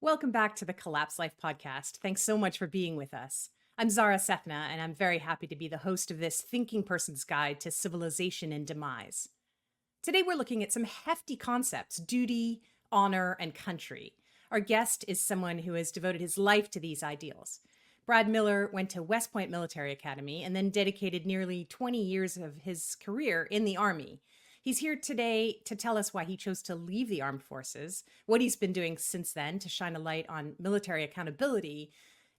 Welcome back to the Collapse Life podcast. Thanks so much for being with us. I'm Zahra Sethna, and I'm very happy to be the host of this Thinking Person's Guide to Civilization and Demise. Today, we're looking at some hefty concepts: duty, honor, and country. Our guest is someone who has devoted his life to these ideals. Brad Miller went to West Point Military Academy and then dedicated nearly 20 years of his career in the Army. He's here today to tell us why he chose to leave the armed forces, what he's been doing since then to shine a light on military accountability,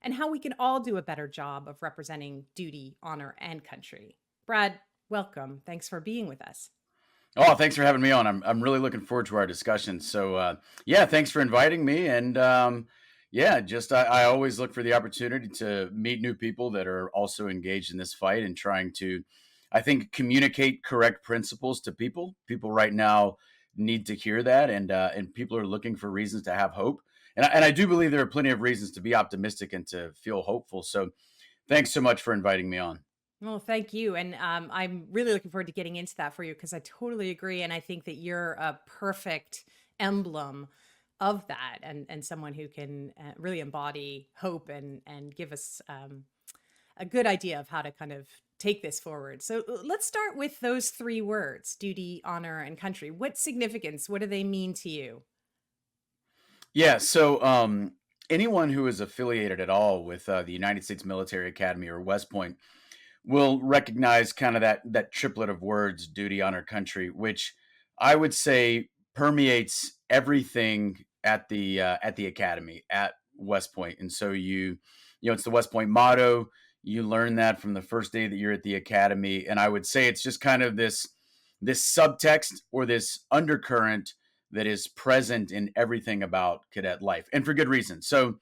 and how we can all do a better job of representing duty, honor, and country. Brad, welcome. Thanks for being with us. Oh, thanks for having me on. I'm really looking forward to our discussion. So, thanks for inviting me. I always look for the opportunity to meet new people that are also engaged in this fight and trying to, I think, communicate correct principles to people. People right now need to hear that, and people are looking for reasons to have hope. And I do believe there are plenty of reasons to be optimistic and to feel hopeful. So, thanks so much for inviting me on. Well, thank you. And I'm really looking forward to getting into that for you because I totally agree. And I think that you're a perfect emblem of that and someone who can really embody hope and give us a good idea of how to kind of take this forward. So let's start with those three words: duty, honor, and country. What significance, what do they mean to you? Yeah, so anyone who is affiliated at all with the United States Military Academy or West Point will recognize kind of that triplet of words: duty, honor, country, which I would say permeates everything at the academy at West Point. And so it's the West Point motto. You learn that from the first day that you're at the academy, and I would say it's just kind of this subtext or this undercurrent that is present in everything about cadet life, and for good reason. So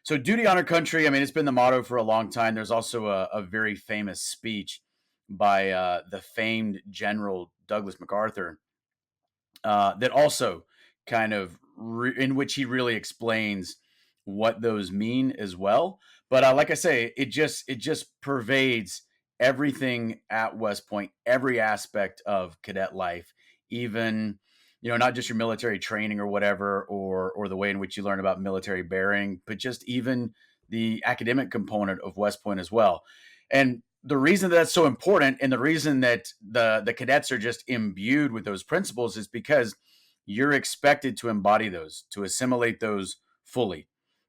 duty, honor, country. I mean, it's been the motto for a long time. There's also a very famous speech by the famed General Douglas MacArthur that also in which he really explains what those mean as well. But like I say, it just pervades everything at West Point, every aspect of cadet life, even not just your military training or whatever, or the way in which you learn about military bearing, but just even the academic component of West Point as well. And the reason that's so important, and the reason that the cadets are just imbued with those principles, is because you're expected to embody those, to assimilate those fully,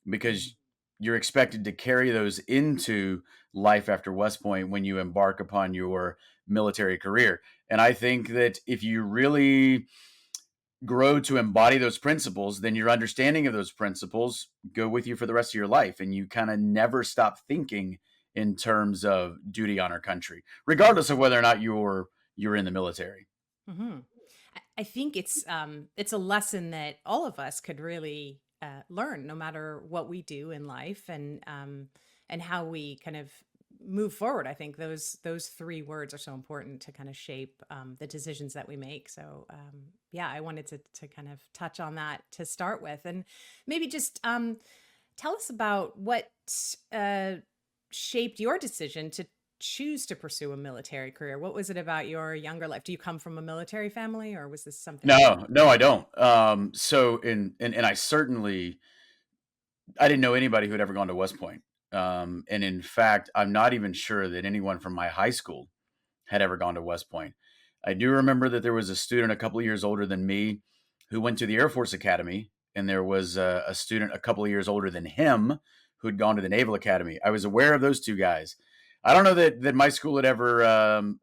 because you're expected to carry those into life after West Point when you embark upon your military career. And I think that if you really grow to embody those principles, then your understanding of those principles go with you for the rest of your life. And you kind of never stop thinking in terms of duty, honor, country, regardless of whether or not you're in the military. hmm I think it's a lesson that all of us could really learn, no matter what we do in life, and how we kind of move forward. I think those three words are so important to kind of shape the decisions that we make. So yeah, I wanted to kind of touch on that to start with, and maybe just tell us about what uh, shaped your decision to choose to pursue a military career. What was it about your younger life? Do you come from a military family, or was this something that? No, I don't. And I didn't know anybody who had ever gone to West Point. And in fact, I'm not even sure that anyone from my high school had ever gone to West Point. I do remember that there was a student a couple of years older than me who went to the Air Force Academy, and there was a student a couple of years older than him who'd gone to the Naval Academy. I was aware of those two guys. I don't know that my school had ever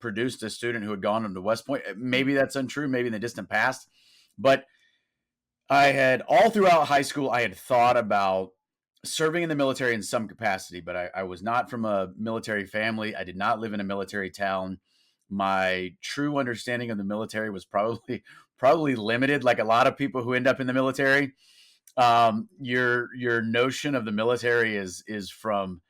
produced a student who had gone to West Point. Maybe that's untrue, maybe in the distant past. But I had all throughout high school, I had thought about serving in the military in some capacity, but I was not from a military family. I did not live in a military town. My true understanding of the military was probably limited, like a lot of people who end up in the military. Your notion of the military is from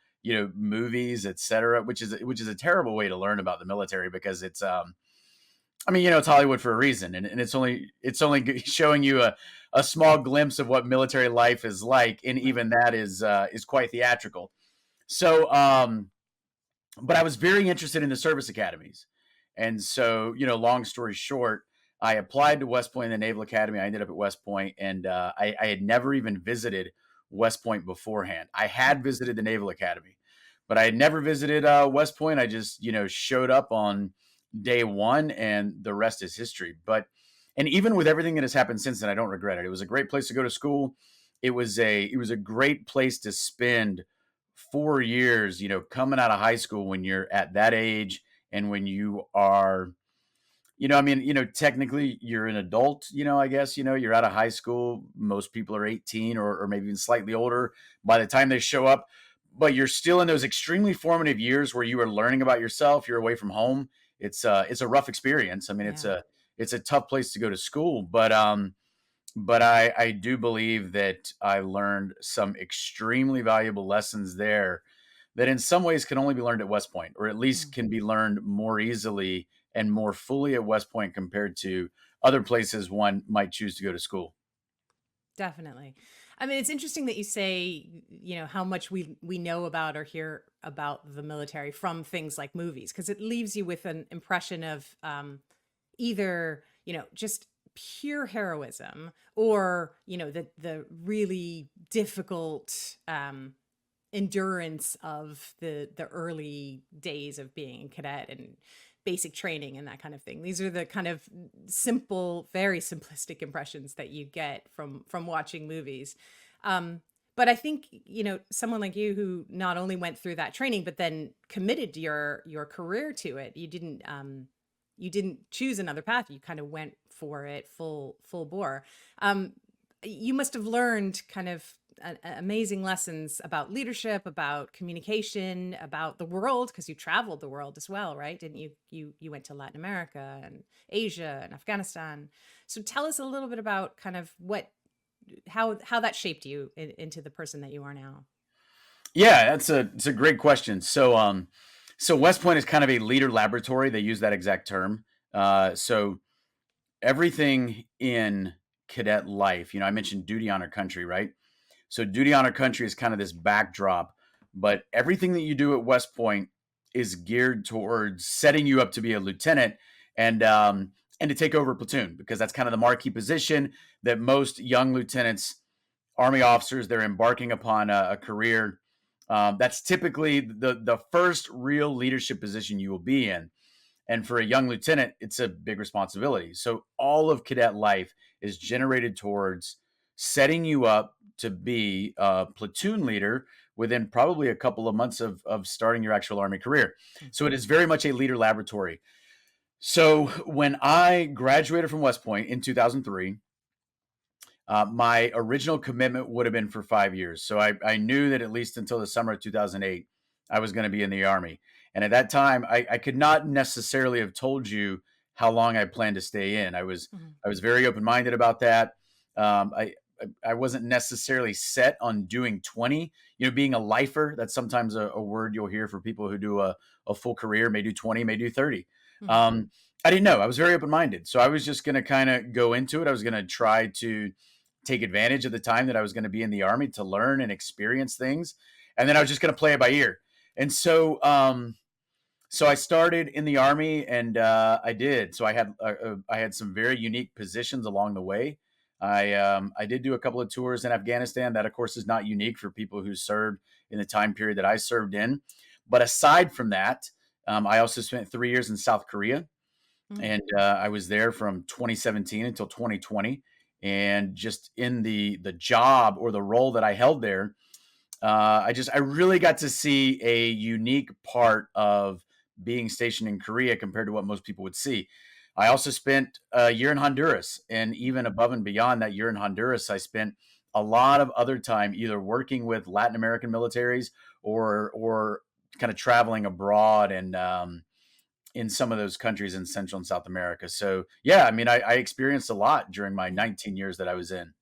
movies, etc., which is a terrible way to learn about the military, because it's I mean, it's Hollywood for a reason, and it's only showing you a small glimpse of what military life is like, and Right. even that is quite theatrical. So, but I was very interested in the service academies, and so long story short, I applied to West Point in the Naval Academy. I ended up at West Point, and I had never even visited West Point beforehand. I had visited the Naval Academy, but I had never visited West Point. I just, showed up on day one, and the rest is history. And even with everything that has happened since then, I don't regret it. It was a great place to go to school. It was a great place to spend 4 years, coming out of high school when you're at that age, and when you are, technically you're an adult, I guess, you're out of high school. Most people are 18, or maybe even slightly older by the time they show up, but you're still in those extremely formative years where you are learning about yourself. You're away from home. It's a rough experience. I mean, Yeah. it's a tough place to go to school, but I do believe that I learned some extremely valuable lessons there that in some ways can only be learned at West Point, or at least Mm. can be learned more easily and more fully at West Point compared to other places one might choose to go to school. Definitely. I mean, it's interesting that you say, how much we know about or hear about the military from things like movies, because it leaves you with an impression of either, just pure heroism, or, the really difficult endurance of the early days of being a cadet and basic training and that kind of thing. These are the kind of simple, very simplistic impressions that you get from watching movies. But I think, someone like you who not only went through that training but then committed your career to it. You didn't choose another path. You kind of went for it full bore. Um, you must have learned kind of amazing lessons about leadership, about communication, about the world, because you traveled the world as well, right? Didn't you? You went to Latin America and Asia and Afghanistan. So tell us a little bit about kind of how that shaped you into the person that you are now. Yeah, it's a great question. So West Point is kind of a leader laboratory. They use that exact term. So everything in cadet life, I mentioned duty honor country, right? So duty honor country is kind of this backdrop, but everything that you do at West Point is geared towards setting you up to be a lieutenant, and to take over a platoon, because that's kind of the marquee position that most young lieutenants, army officers, they're embarking upon a career. That's typically the first real leadership position you will be in. And for a young lieutenant, it's a big responsibility. So all of cadet life is generated towards setting you up to be a platoon leader within probably a couple of months of starting your actual Army career. Mm. So it is very much a leader laboratory. So when I graduated from West Point in 2003, my original commitment would have been for 5 years. So I knew that at least until the summer of 2008, I was going to be in the Army. And at that time, I could not necessarily have told you how long I planned to stay in. Mhm. I was very open minded about that. Um, I I wasn't necessarily set on doing 20. Being a lifer, that's sometimes a word you'll hear for people who do a full career, may do 20, may do 30. Mhm. Um, I didn't know. I was very open minded. So I was just going to kind of go into it. I was going to try to take advantage of the time that I was going to be in the Army to learn and experience things. And then I was just going to play it by ear. And so I started in the Army, and I did. So I had some very unique positions along the way. I did do a couple of tours in Afghanistan. That, of course, is not unique for people who served in the time period that I served in. But aside from that, I also spent 3 years in South Korea, Mm. and I was there from 2017 until 2020. And just in the job, or the role that I held there, I really got to see a unique part of being stationed in Korea compared to what most people would see. I also spent a year in Honduras, and even above and beyond that year in Honduras, I spent a lot of other time either working with Latin American militaries, or kind of traveling abroad, and in some of those countries in Central and South America. So yeah, I mean, I experienced a lot during my Yeah. 19 years that I was in.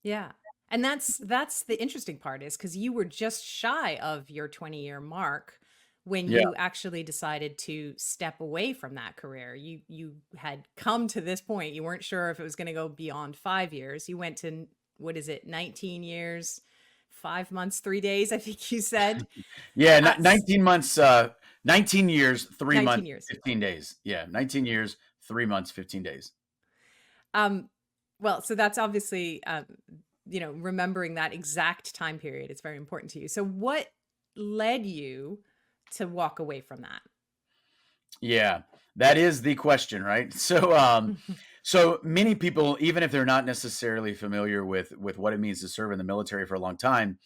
Yeah. And that's the interesting part, is because you were just shy of your 20-year mark when Yeah. you actually decided to step away from that career. You had come to this point. You weren't sure if it was going to go beyond 5 years. You went to, what is it, 19 years, 5 months, 3 days, I think you said. Yeah, 19 So months, 19 years, 3 months, 19 years. 15 days. Yeah, 19 years, 3 months, 15 days. Um, well, so that's obviously, remembering that exact time period is very important to you. So what led you to walk away from that? Yeah, that is the question, right? So many people, even if they're not necessarily familiar with what it means to serve in the military for a long time,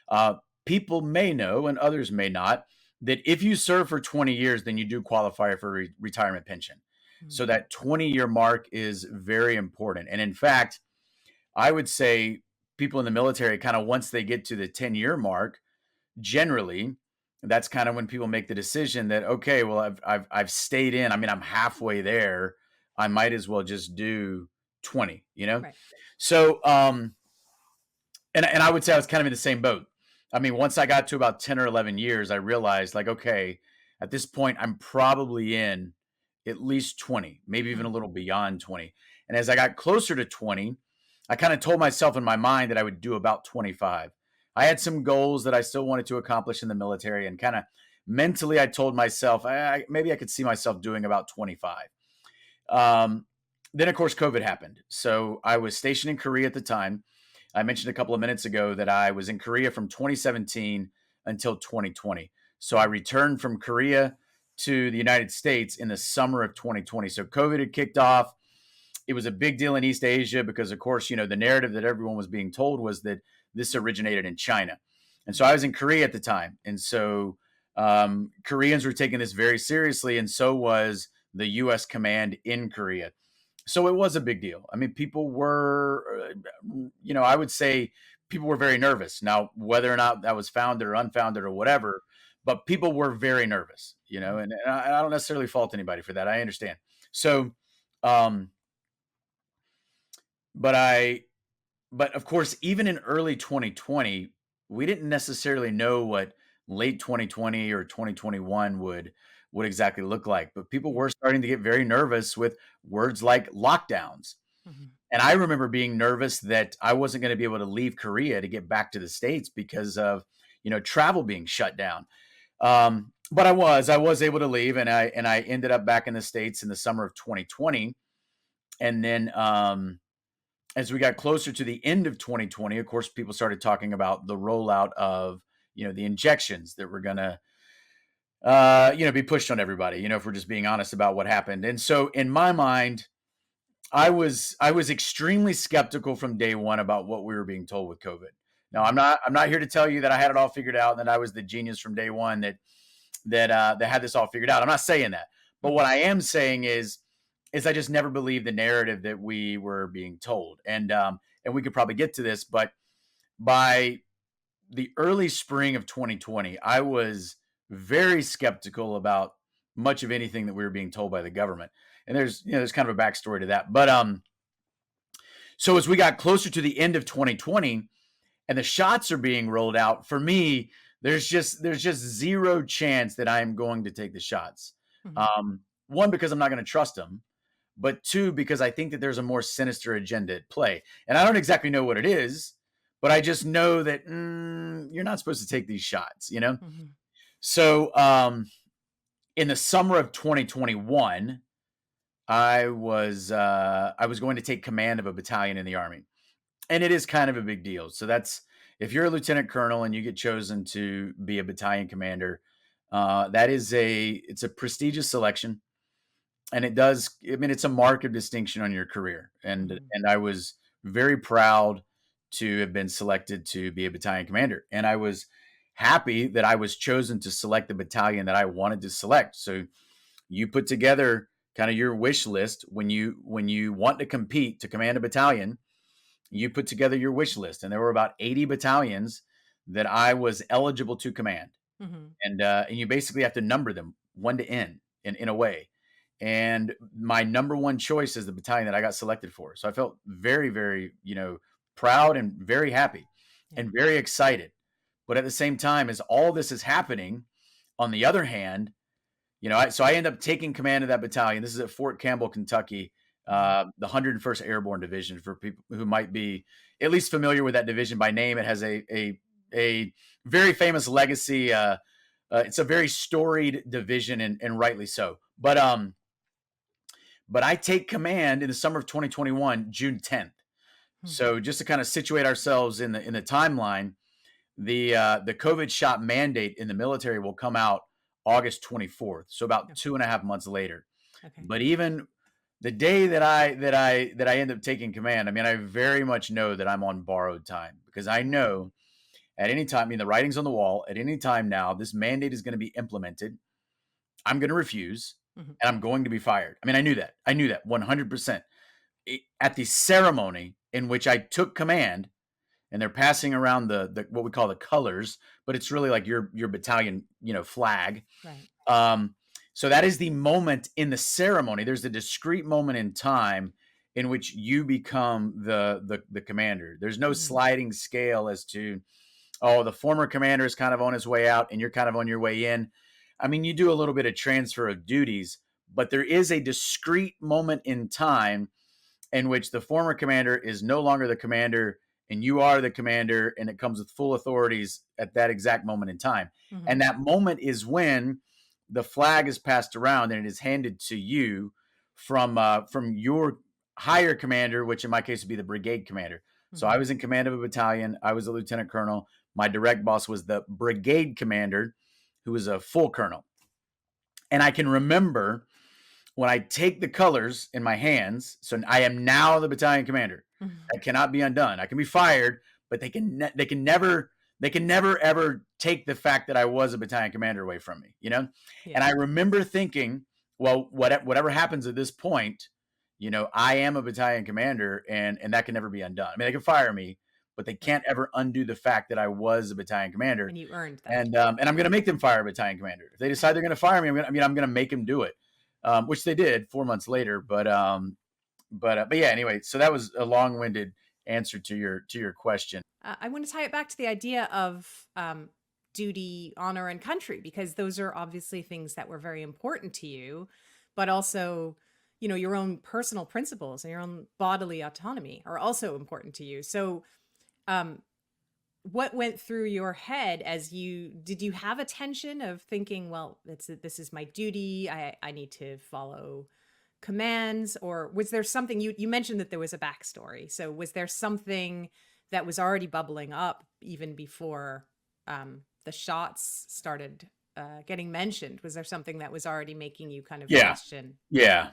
uh, people may know and others may not that if you serve for 20 years, then you do qualify for retirement pension. So Mhm. that 20-year mark is very important. And in fact, I would say people in the military kind of once they get to the 10-year mark, generally, that's kind of when people make the decision that, okay, well, I've stayed in. I mean, I'm halfway there. I might as well just do 20, you know? Right. So, and I would say I was kind of in the same boat. I mean, once I got to about 10 or 11 years, I realized like, okay, at this point, I'm probably in at least 20, maybe even a Mhm. little beyond 20. And as I got closer to 20, I kind of told myself in my mind that I would do about 25. I had some goals that I still wanted to accomplish in the military, and kind of mentally, I told myself maybe I could see myself doing about 25. Um, then, of course, COVID happened. So I was stationed in Korea at the time. I mentioned a couple of minutes ago that I was in Korea from 2017 until 2020. So I Mhm. returned from Korea to the United States in the summer of 2020. So COVID had kicked off. It was a big deal in East Asia because, of course, the narrative that everyone was being told was that this originated in China. And so I Mhm. was in Korea at the time. And so Koreans were taking this very seriously, and so was the U.S. command in Korea. So it was a big deal. I mean, people were, I would say people were very nervous. Now, whether or not that was founded or unfounded or whatever, but people were very nervous, Mhm. and I don't necessarily fault anybody for that. I understand. So, um, but but of course, even in early 2020, we didn't necessarily know what late 2020 or 2021 would exactly look like. But people Yeah. were starting to get very nervous with words like lockdowns. Mhm. And I remember being nervous that I wasn't going to be able to leave Korea to get back to the States because of, travel being shut down. But I was able to leave, and I ended up back in the States in the summer of 2020. And then as we got closer to the end of 2020, of course, people started talking about the rollout of, the injections that were going to, be pushed on everybody, if we're just being honest about what happened. And so in my mind, I was extremely skeptical from day one about what we were being told with COVID. Now, I'm Mhm. not I'm not here to tell you that I had it all figured out and that I was the genius from day one that had this all figured out. I'm not saying that. But Mhm. what I am saying is I just never believed the narrative that we were being told. And we could probably get to this, but by the early spring of 2020, I was very skeptical about much of anything that we were being told by the government. And there's kind of a backstory to that. But so as we got closer to the end of 2020 and the shots are being rolled out, for me, there's just zero chance that I am going to take the shots. Mhm. Um, One, because I'm not going to trust them, but two, because I think that there's a more sinister agenda at play. And I don't exactly know what it is, but I just know that you're not supposed to take these shots, you know? Mhm. So in the summer of 2021, I was going to take command of a battalion in the army, and it is kind of a big deal. So that's if you're a lieutenant colonel and you get chosen to be a battalion commander, it's a prestigious selection, and it does. I mean, it's a mark of distinction on your career, and Mhm. and I was very proud to have been selected to be a battalion commander, and I was happy that I was chosen to select the battalion that I wanted to select. So you put together kind of your wish list when you want to compete to command a battalion. You put together your wish list, and there were about 80 battalions that I was eligible to command, Mhm. and you basically have to number them one to n in a way. And my number one choice is the battalion that I got selected for. So I felt very, very, proud and very happy Yeah. and very excited. But at the same time, as all this is happening, on the other hand, so I end up taking command of that battalion. This is at Fort Campbell, Kentucky, Mhm. the 101st Airborne Division. For people who might be at least familiar with that division by name, it has a very famous legacy. It's a very storied division, and rightly so. but I take command in the summer of 2021, June 10th. Hmm. So just to kind of situate ourselves in the timeline, the COVID shot mandate in the military will come out August 24th, so about Okay. 2.5 months later. Okay. But even the day that I end up taking command, I mean, I very much know that I'm on borrowed time, because I Right. know at any time, I mean, the writing's on the wall. At any time now, this mandate is going to be implemented. I'm going to refuse, Hmm. and I'm going to be fired. I mean, I knew that. I knew that 100%. At the ceremony in which I took command, and they're passing around the what we call the colors, but it's really like your battalion, flag. Right. Um, so that is the moment in the ceremony. There's a discrete moment in time in which you become the commander. There's no Hmm. sliding scale as to, oh, the former commander is kind of on his way out and you're kind of on your way in. I mean, you do a little bit of transfer of duties, but there is a discrete moment in time in which the former commander is no longer the commander and you are the commander, and it comes with full authorities at that exact moment in time. Hmm. And that moment is when the flag is passed around and it is handed to you from your higher commander, which in my case would be the brigade commander. So Hmm. I was in command of a battalion. I was a lieutenant colonel. My direct boss was the brigade commander, who was a full colonel. And I can remember when I take the colors in my hands, so I am now the battalion commander. Hmm. That cannot be undone. I can be fired, but they can never ever take the fact that I was a battalion commander away from me, Yeah. And I remember thinking, well, whatever happens at this point, I am a battalion commander, and that can never be undone. I mean, they can fire me, but they Right. can't ever undo the fact that I was a battalion commander. And you earned that. And I'm going to make them fire a battalion commander. If they decide they're going to fire me, I'm going to make them do it, which they did 4 months later. But yeah. Anyway, so that was a long-winded answer to your question. I want to tie it back to the idea of duty, honor, and country, because those are obviously things that were very important to you, but also, your own personal principles and your own bodily autonomy are also important to you. So, um, what went through your head as did you have a tension of thinking, well, this is my duty. I need to follow commands, or was there something you mentioned that there was a backstory? So was there something that was already bubbling up even before the shots started getting mentioned? Was there something that was already making you kind of Yeah, question? yeah.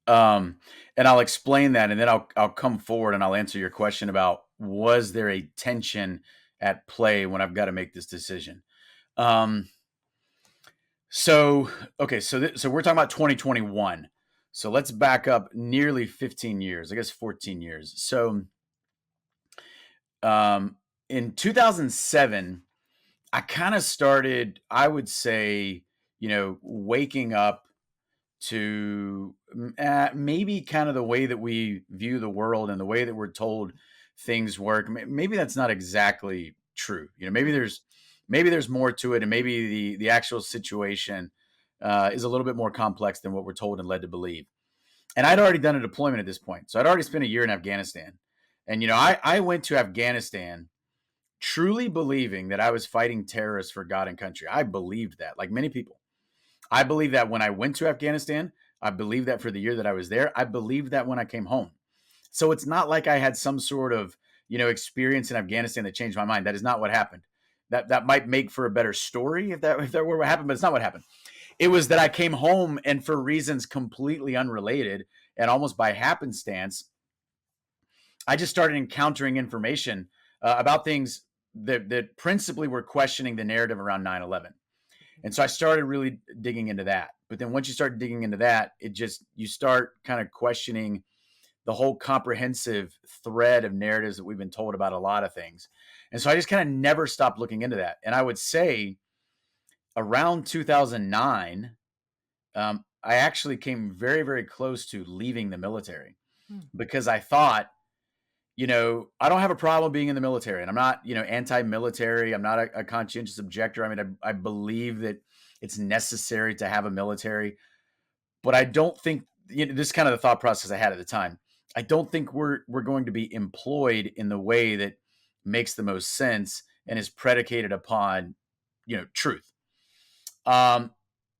And I'll explain that, and then I'll come forward and I'll answer your question about, was there a tension at play when I've got to make this decision. Um, so okay, so we're talking about 2021. So let's back up nearly 15 years, I guess 14 years. So um, in 2007, I kind of started, I would say, waking up to maybe kind of the way that we view the world and the way that we're told things work. Maybe that's not exactly true. Maybe Hmm. there's more to it, and maybe the actual situation is a little bit more complex than what we're told and led to believe. And I'd already done a deployment at this point, so I'd already spent a year in Afghanistan. And I went to Afghanistan truly believing that I was fighting terrorists for God and country. I believed that, like many people. I believe that when I went to Afghanistan. I believed that for the year that I was there. I believed that when I came home. So it's not like I had some sort of, experience in Afghanistan that changed my mind. That is not what happened. That might make for a better story if that were what happened, but it's not what happened. It was that I came home, and for reasons completely unrelated and almost by happenstance, I just started encountering information about things that principally were questioning the narrative around 9/11. And so I started really digging into that. But then once you start digging into that, you start kind of questioning the whole comprehensive thread of narratives that we've been told about a lot of things. And so I just kind of never stopped looking into that. And I would say around 2009, I actually came very, very close to leaving the military, Hmm. because I thought, I don't have a problem being in the military, and I'm not, anti-military. I'm not a conscientious objector. I mean, I believe that it's necessary to have a military, but I don't think, this is kind of the thought process I had at the time. I don't think we're going to be employed in the way that makes the most sense and is predicated upon, truth. Um,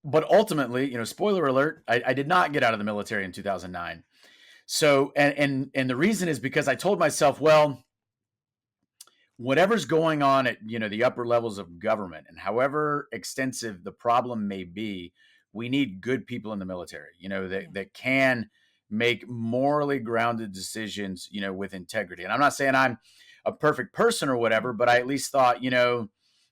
but ultimately, spoiler alert, I did not get out of the military in 2009. So, and the reason is because I told myself, well, whatever's going on at the upper levels of government, and however extensive the problem may be, we need good people in the military, Yeah. that can make morally grounded decisions, with integrity. And I'm not saying I'm a perfect person or whatever, Mhm. but I at least thought,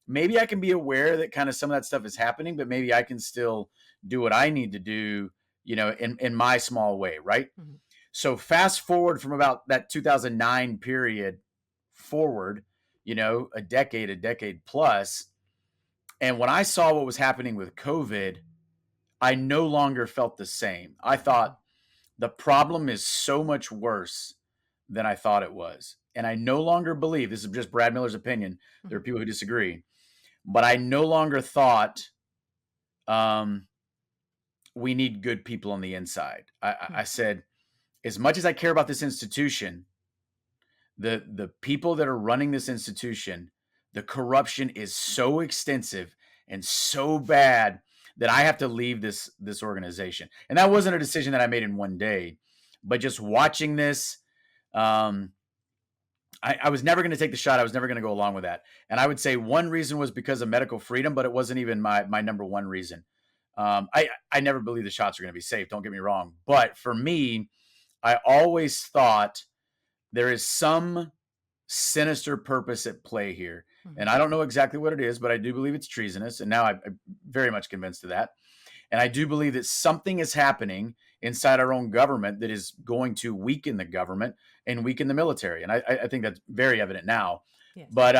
maybe I can be aware that kind of some of that stuff is happening, but maybe I can still do what I need to do, in my small way, right? Mhm. So fast forward from about that 2009 period forward, a decade plus. And when I saw what was happening with COVID, I no longer felt the same. I Mhm. thought the problem is so much worse than I thought it was. And I no longer believe, this is just Brad Miller's opinion. There are Mhm. people who disagree, but I no longer thought um, we need good people on the inside. I Mhm. said, as much as I care about this institution, the people that are running this institution, the corruption is so extensive and so bad that I have to leave this organization. And that wasn't a decision that I made in one day, but just watching this, um, I was never going to take the shot. I was never going to go along with that. And I would say one reason was because of medical freedom, but it wasn't even my number one reason. I never believed the shots were going to be safe. Don't get me wrong, but for me, I always thought there is some sinister purpose at play here. And Mhm. I don't know exactly what it is, but I do believe it's treasonous. And now I'm very much convinced of that. And I do believe that something is happening inside our own government that is going to weaken the government and weaken the military. And I think that's very evident now. Yes. But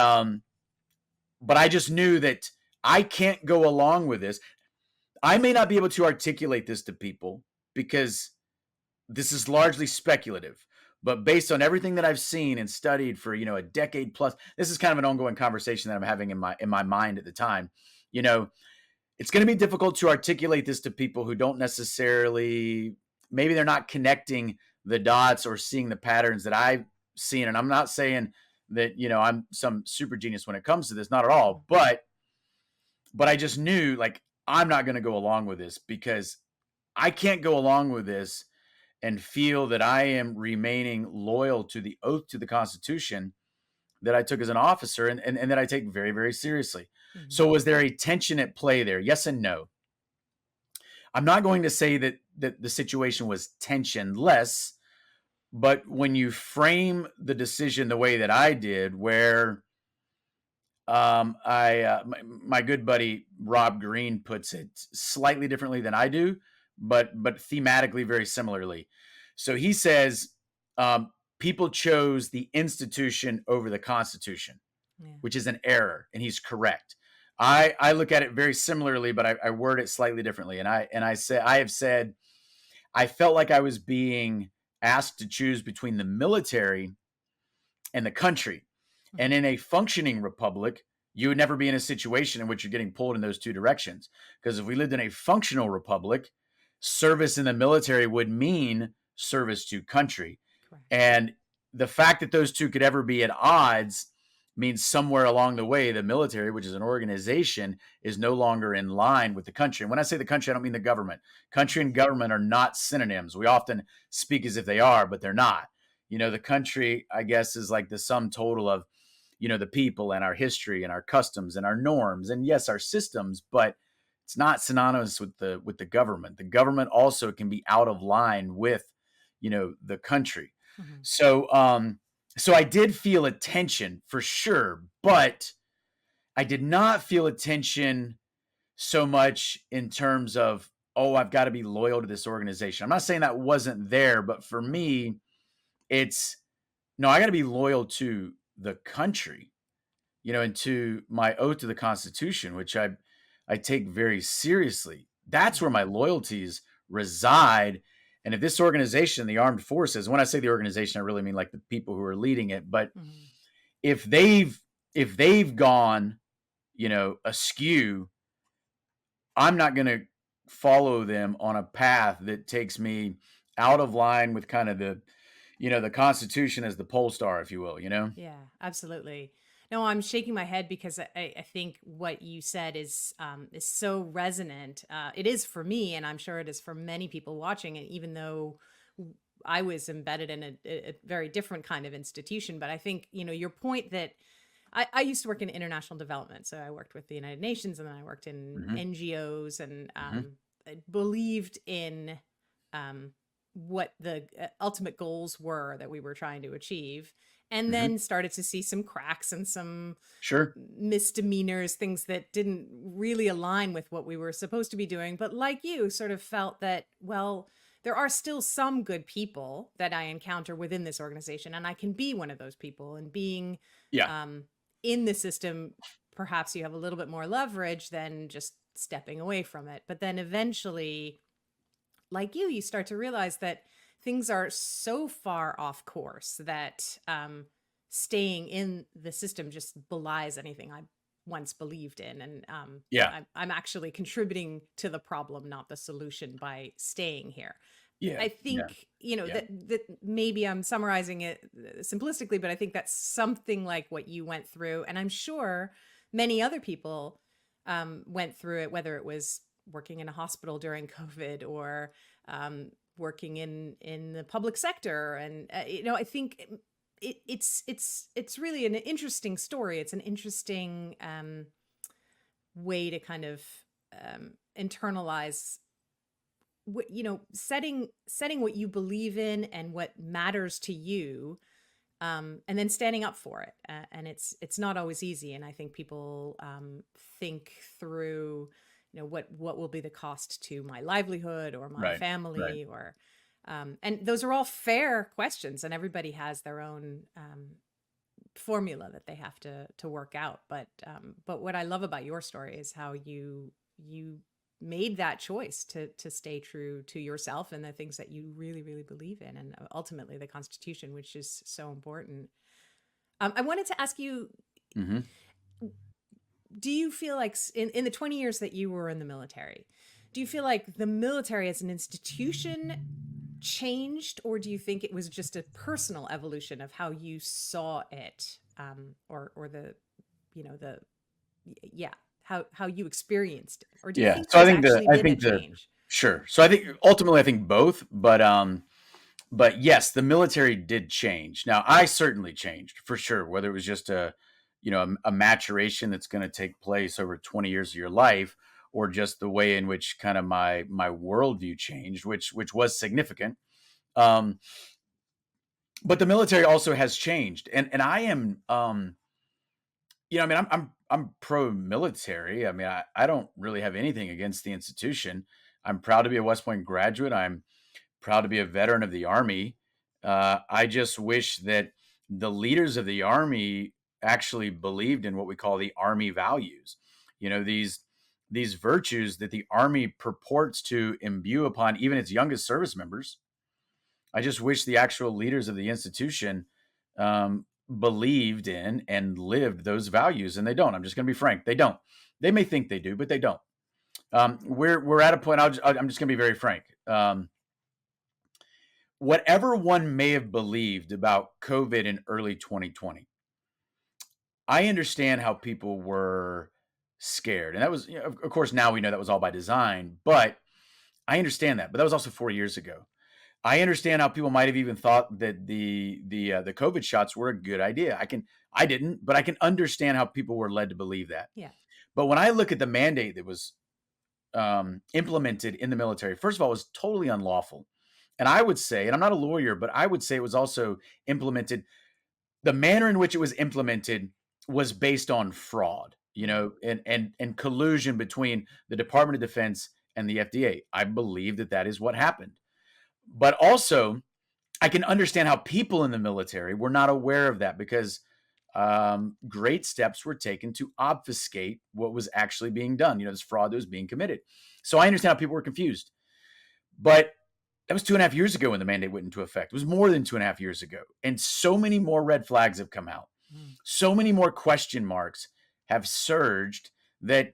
but I just knew that I can't go along with this. I may not be able to articulate this to people because this is largely speculative, but based on everything that I've seen and studied for, a decade plus, this is kind of an ongoing conversation that I'm having in my mind at the time. You know, it's going to be difficult to articulate this to people who don't necessarily, maybe they're not connecting the dots or seeing the patterns that I've seen. And I'm not saying that, I'm some super genius when it comes to this, not at Mhm. all, but I just knew like I'm not going to go along with this because I can't go along with this and feel that I am remaining loyal to the oath to the Constitution that I took as an officer and that I take very, very seriously. Mhm. So was there a tension at play there? Yes and no. I'm not going to say that the situation was tensionless, but when you frame the decision the way that I did, where my good buddy Rob Green puts it slightly differently than I do, but thematically very similarly. So he says people chose the institution over the Constitution, Yeah. which is an error, and he's correct. I look at it very similarly, but I word it slightly differently. I have said I felt like I was being asked to choose between the military and the country. And Mhm. in a functioning republic, you would never be in a situation in which you're getting pulled in those two directions. Because if we lived in a functional republic, service in the military would mean service to country. Correct. And the fact that those two could ever be at odds means somewhere along the way, the military, which is an organization, is no longer in line with the country. And when I say the country, I don't mean the government. Country and Mhm. government are not synonyms. We often speak as if they are, but they're not. The country, I guess, is like the sum total of, the people and our history and our customs and our norms and yes, our systems, but it's not synonymous with the government. The government also can be out of line with, the country. Mhm. So I did feel a tension for sure, but I did not feel a tension so much in terms of, oh, I've got to be loyal to this organization. I'm not saying that wasn't there, but for Mhm. me, it's no, I got to be loyal to the country, and to my oath to the Constitution, which I take very seriously. That's where Mhm. my loyalties reside. And if this organization, the armed forces, when I say the organization, I really mean like the people who are leading it. But Mhm. if they've gone, askew, I'm not going to follow them on a path that takes me out of line with kind of the Constitution as the pole star, if you will. Yeah, absolutely. No, I'm shaking my head because I think what you said is so resonant. It is for me, and I'm sure it is for many people watching. And even though I was embedded in a very different kind of institution, but I think your point that I used to work in international development, so I worked with the United Nations, and then I worked in Hmm. NGOs, and Hmm. I believed in um, what the ultimate goals were that we were trying to achieve, and Hmm. then started to see some cracks and some Sure. misdemeanors, things that didn't really align with what we were supposed to be doing. But like you, sort of felt that, well, there are still some good people that I encounter within this organization, and I can be one of those people. And being Yeah. um, in the system, perhaps you have a little bit more leverage than just stepping away from it. But then eventually, like you start to realize that things are so far off course that staying in the system just belies anything I once believed in. And Yeah. I'm actually contributing to the problem, not the solution, by staying here. Yeah. I Yeah. think, Yeah. that maybe I'm summarizing it simplistically, but I think that's something like what you went through. And I'm sure many other people went through it, whether it was working in a hospital during COVID or working in the public sector. And, I think it's really an interesting story. It's an interesting way to kind of internalize setting what you believe in and what matters to you, and then standing up for it. And it's not always easy. And I think people think through, what will be the cost to my livelihood or my Right. Right. family, or and those are all fair questions, and everybody has their own formula that they have to work out. But what I love about your story is how you made that choice to stay true to yourself and the things that you really, really believe in, and ultimately the Constitution, which is so important. I wanted to ask you, Hmm. do you feel like in the 20 years that you were in the military, do you feel like the military as an institution changed, or do you think it was just a personal evolution of how you saw it, or the the yeah, how you experienced it, or do you Yeah. think So I there's think actually I been a think the change? sure. So I think ultimately I think both, but yes, the military did change. Now I certainly changed for sure. Whether it was just a maturation that's going to take place over 20 years of your life, or just the way in which kind of my worldview changed, which was significant. Um, but the military also has changed, and I am I mean, I'm pro military. I mean, I don't really have anything against the institution. I'm proud to be a West Point graduate. I'm proud to be a veteran of the Army. I just wish that the leaders of the Army actually believed in what we call the Army values. These virtues that the Army purports to imbue upon even its youngest service members. I just wish the actual leaders of the institution believed in and lived those values, and they don't. I'm just going to be frank; they don't. They may think they do, but they don't. We're at a point. I'm just going to be very frank. Whatever one may have believed about COVID in early 2020, I understand how people were scared, and that was, of course, now we know that was all by design. But I understand that. But that was also 4 years ago. I understand how people might have even thought that the COVID shots were a good idea. I didn't, but I can understand how people were led to believe that. Yeah. But when I look at the mandate that was implemented in the military, first of all, it was totally unlawful. And I would say, and I'm not a lawyer, but I would say it was also implemented. The manner in which it was implemented was based on fraud, Mm. and collusion between the Department of Defense and the FDA. I believe that is what happened. But also, I can understand how people in the military were not aware of that because great steps were taken to obfuscate what was actually being done. This fraud that was being committed. So I understand how people were confused. But that was 2.5 years ago when the mandate went into effect. It was more than 2.5 years ago. And so many more red flags have come out. Mm. So many more question marks have surged that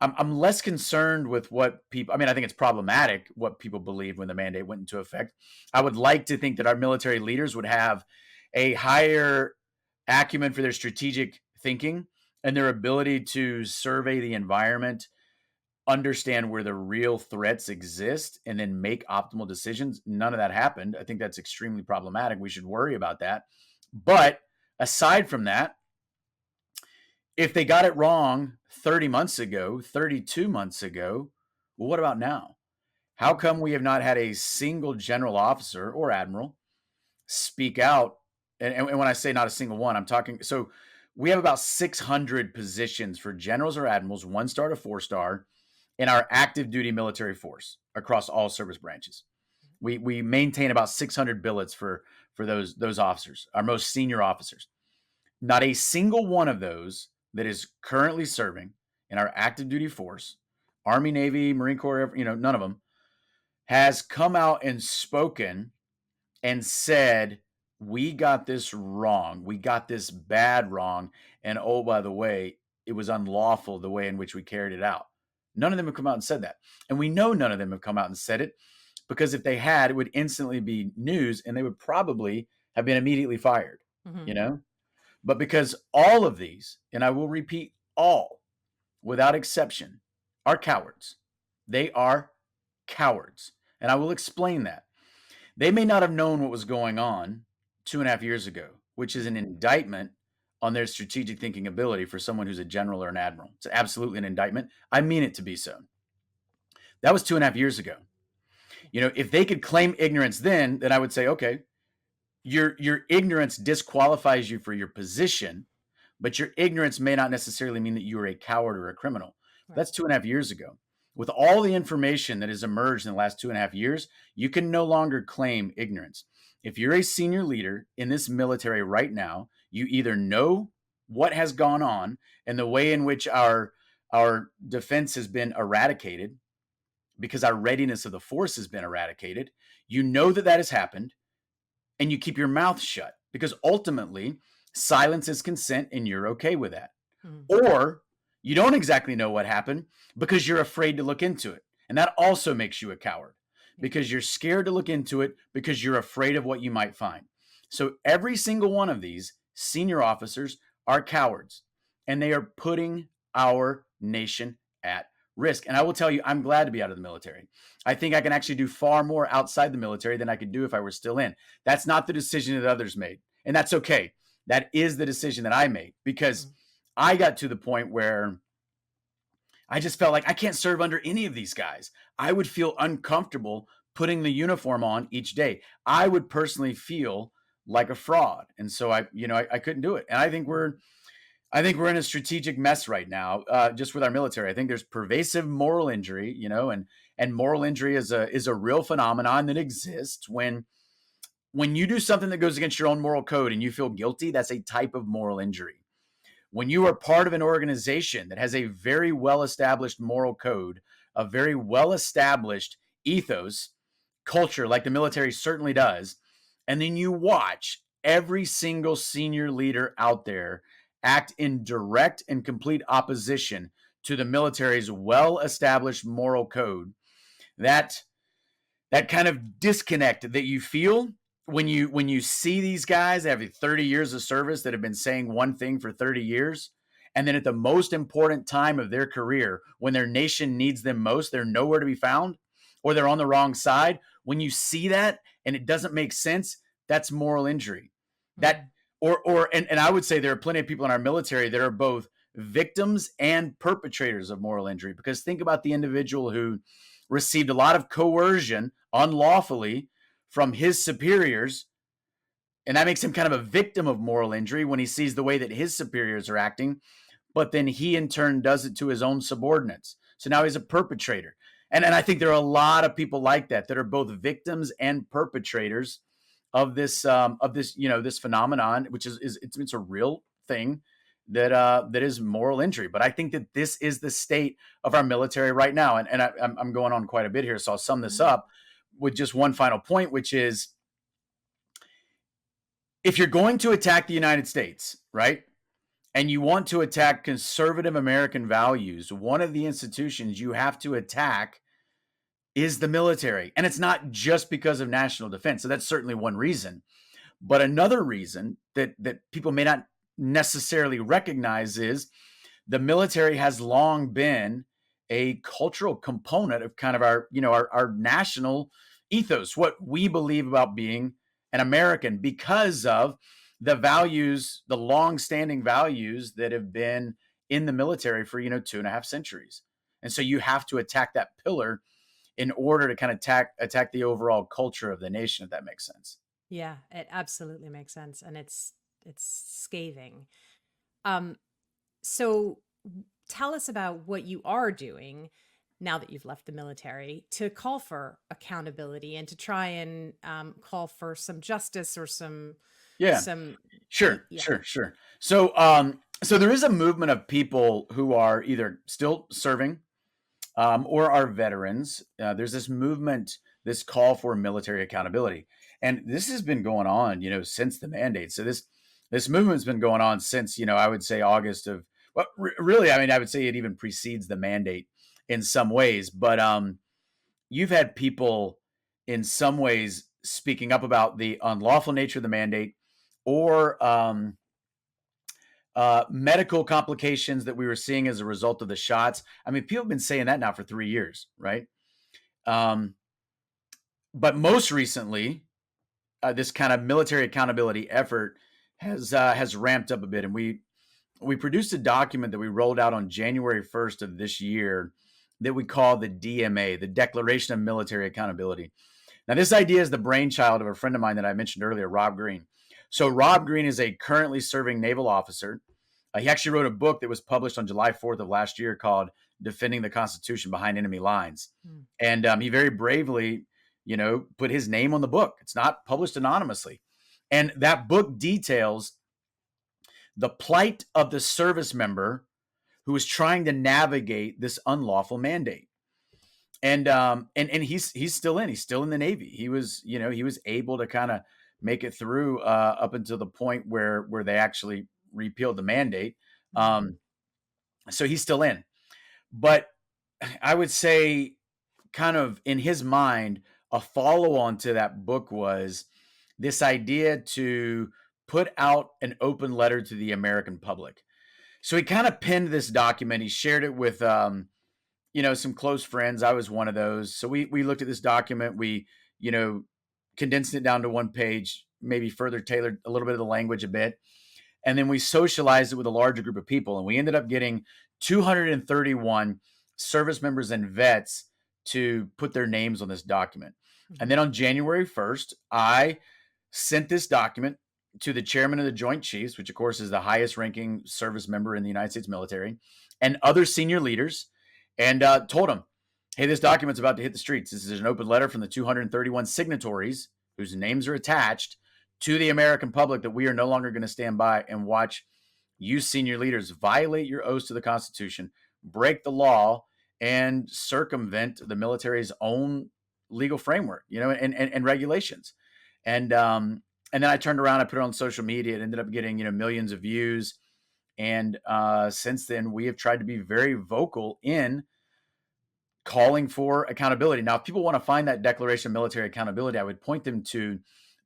I'm less concerned with what people, I mean, I think it's problematic what people believed when the mandate went into effect. I would like to think that our military leaders would have a higher acumen for their strategic thinking and their ability to survey the environment, understand where the real threats exist, and then make optimal decisions. None of that happened. I think that's extremely problematic. We should worry about that. But aside from that, if they got it wrong 30 months ago, 32 months ago, well, what about now? How come we have not had a single general officer or admiral speak out? And when I say not a single one, I'm talking, so we have about 600 positions for generals or admirals, 1-star to 4-star, in our active duty military force across all service branches. We maintain about 600 billets for those officers, our most senior officers. Not a single one of those that is currently serving in our active duty force, Army, Navy, Marine Corps, none of them has come out and spoken and said, we got this wrong. We got this bad wrong. And oh, by the way, it was unlawful the way in which we carried it out. None of them have come out and said that. And we know none of them have come out and said it because if they had, it would instantly be news and they would probably have been immediately fired, But because all of these, and I will repeat all, without exception, are cowards. They are cowards. And I will explain that. They may not have known what was going on 2.5 years ago, which is an indictment on their strategic thinking ability for someone who's a general or an admiral. It's absolutely an indictment. I mean it to be so. That was 2.5 years ago. If they could claim ignorance then I would say, okay, your ignorance disqualifies you for your position, but your ignorance may not necessarily mean that you are a coward or a criminal. Right. That's 2.5 years ago. With all the information that has emerged in the last 2.5 years, you can no longer claim ignorance. If you're a senior leader in this military right now, you either know what has gone on and the way in which our defense has been eradicated because our readiness of the force has been eradicated. You know that has happened and you keep your mouth shut because ultimately silence is consent and you're okay with that. Or you don't exactly know what happened because you're afraid to look into it. And that also makes you a coward because you're scared to look into it because you're afraid of what you might find. So every single one of these senior officers are cowards and they are putting our nation at risk. And I will tell you, I'm glad to be out of the military. I think I can actually do far more outside the military than I could do if I were still in. That's not the decision that others made. And that's okay. That is the decision that I made because I got to the point where I just felt like I can't serve under any of these guys. I would feel uncomfortable putting the uniform on each day. I would personally feel like a fraud. And so I couldn't do it. And I think we're in a strategic mess right now, just with our military. I think there's pervasive moral injury, and moral injury is a real phenomenon that exists when you do something that goes against your own moral code and you feel guilty. That's a type of moral injury. When you are part of an organization that has a very well-established moral code, a very well-established ethos, culture, like the military certainly does, and then you watch every single senior leader out there act in direct and complete opposition to the military's well-established moral code, that kind of disconnect that you feel when you see these guys that have 30 years of service that have been saying one thing for 30 years, and then at the most important time of their career, when their nation needs them most, they're nowhere to be found, or they're on the wrong side. When you see that and it doesn't make sense, that's moral injury. That and I would say there are plenty of people in our military that are both victims and perpetrators of moral injury, because think about the individual who received a lot of coercion unlawfully from his superiors, and that makes him kind of a victim of moral injury when he sees the way that his superiors are acting, but then he in turn does it to his own subordinates. So now he's a perpetrator. And I think there are a lot of people like that are both victims and perpetrators of this this phenomenon, which is it's a real thing that is moral injury. But I think that this is the state of our military right now. And I'm going on quite a bit here, so I'll sum this up with just one final point, which is, if you're going to attack the United States, right, and you want to attack conservative American values, one of the institutions you have to attack is the military. And it's not just because of national defense. So that's certainly one reason. But another reason that people may not necessarily recognize is the military has long been a cultural component of kind of our, our national ethos, what we believe about being an American, because of the values, the long-standing values that have been in the military for, 2.5 centuries. And so you have to attack that pillar in order to kind of attack the overall culture of the nation, if that makes sense. Yeah, it absolutely makes sense, and it's scathing. Um, so tell us about what you are doing now that you've left the military to call for accountability and to try and call for some justice or Yeah, some yeah. sure. So there is a movement of people who are either still serving, or are veterans. There's this movement, this call for military accountability, and this has been going on, since the mandate. So this movement's been going on since, I would say August of. Well, really, I mean, I would say it even precedes the mandate in some ways. But you've had people in some ways speaking up about the unlawful nature of the mandate, or medical complications that we were seeing as a result of the shots. I mean, people have been saying that now for 3 years, right? Um, but most recently, this kind of military accountability effort has ramped up a bit, and we produced a document that we rolled out on January 1st of this year that we call the DMA, the Declaration of Military Accountability. Now, this idea is the brainchild of a friend of mine that I mentioned earlier, Rob Green. So Rob Green is a currently serving naval officer. He actually wrote a book that was published on July 4th of last year called Defending the Constitution Behind Enemy Lines. Mm. And he very bravely, put his name on the book. It's not published anonymously. And that book details the plight of the service member who is trying to navigate this unlawful mandate. And he's still in. He's still in the Navy. He was able to kind of make it through up until the point where they actually repealed the mandate. So he's still in. But I would say, kind of in his mind, a follow-on to that book was this idea to put out an open letter to the American public. So he kind of penned this document. He shared it with some close friends. I was one of those. So we looked at this document. We, condensed it down to one page, maybe further tailored a little bit of the language a bit. And then we socialized it with a larger group of people. And we ended up getting 231 service members and vets to put their names on this document. Mm-hmm. And then on January 1st, I sent this document to the chairman of the Joint Chiefs, which of course is the highest ranking service member in the United States military, and other senior leaders, and told them, hey, this document's about to hit the streets. This is an open letter from the 231 signatories whose names are attached to the American public that we are no longer going to stand by and watch you senior leaders violate your oaths to the Constitution, break the law, and circumvent the military's own legal framework, and regulations. And then I turned around, I put it on social media. It ended up getting, millions of views. And since then, we have tried to be very vocal in calling for accountability. Now, if people want to find that Declaration of Military Accountability, I would point them to